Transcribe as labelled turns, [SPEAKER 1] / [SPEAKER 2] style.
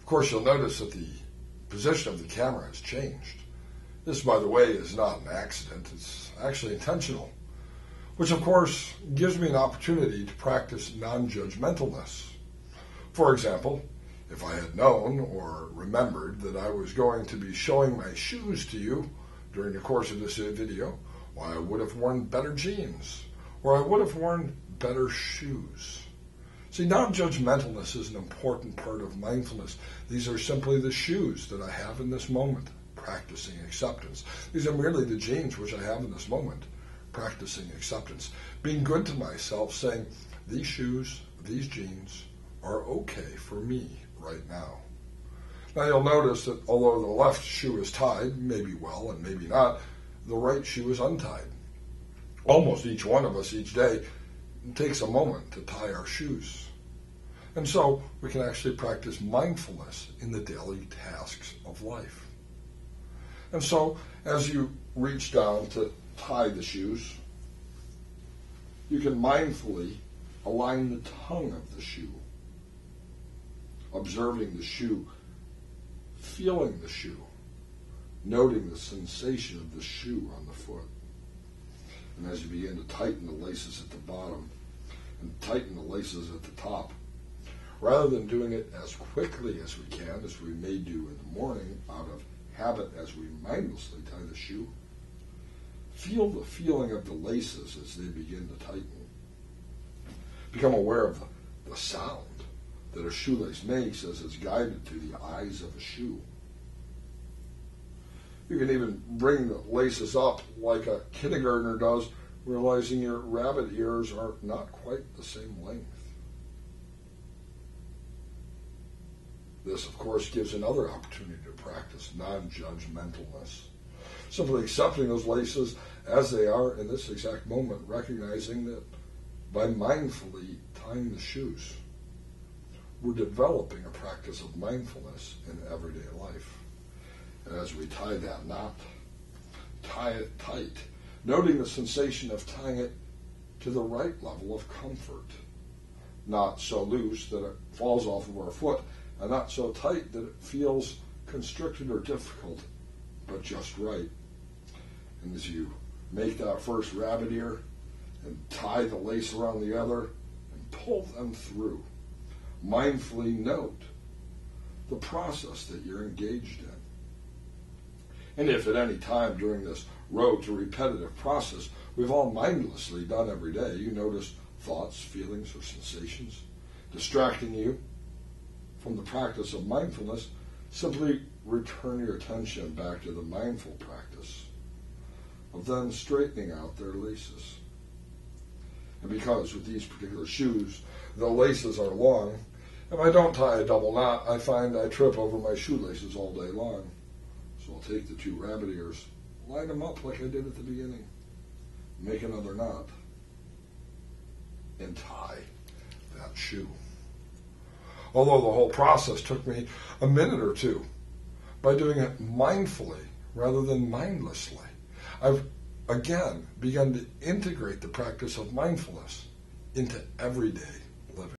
[SPEAKER 1] course, you'll notice that the position of the camera has changed. This, by the way, is not an accident. It's actually intentional, which, of course, gives me an opportunity to practice non-judgmentalness. For example, if I had known or remembered that I was going to be showing my shoes to you during the course of this video, why, I would have worn better jeans, or I would have worn better shoes. See, non-judgmentalness is an important part of mindfulness. These are simply the shoes that I have in this moment, practicing acceptance. These are merely the jeans which I have in this moment, practicing acceptance. Being good to myself, saying, these shoes, these jeans are okay for me right now. Now you'll notice that although the left shoe is tied, maybe well and maybe not, the right shoe is untied. Almost each one of us each day takes a moment to tie our shoes. And so we can actually practice mindfulness in the daily tasks of life. And so as you reach down to tie the shoes, you can mindfully align the tongue of the shoe, observing the shoe, feeling the shoe, noting the sensation of the shoe on the foot. And as you begin to tighten the laces at the bottom and tighten the laces at the top, rather than doing it as quickly as we can, as we may do in the morning out of habit as we mindlessly tie the shoe, feel the feeling of the laces as they begin to tighten. Become aware of the sound that a shoelace makes as it's guided through the eyes of a shoe. You can even bring the laces up like a kindergartner does, realizing your rabbit ears are not quite the same length. This, of course, gives another opportunity to practice non-judgmentalness. Simply accepting those laces as they are in this exact moment, recognizing that by mindfully tying the shoes, we're developing a practice of mindfulness in everyday life. And as we tie that knot, tie it tight, noting the sensation of tying it to the right level of comfort, not so loose that it falls off of our foot, and not so tight that it feels constricted or difficult, but just right. And as you make that first rabbit ear and tie the lace around the other and pull them through, mindfully note the process that you're engaged in. And if at any time during this road to repetitive process we've all mindlessly done every day, you notice thoughts, feelings, or sensations distracting you from the practice of mindfulness, simply return your attention back to the mindful practice of then straightening out their laces. And because with these particular shoes, the laces are long, if I don't tie a double knot, I find I trip over my shoelaces all day long. So I'll take the two rabbit ears, line them up like I did at the beginning, make another knot, and tie that shoe. Although the whole process took me a minute or two, by doing it mindfully rather than mindlessly, I've again begun to integrate the practice of mindfulness into everyday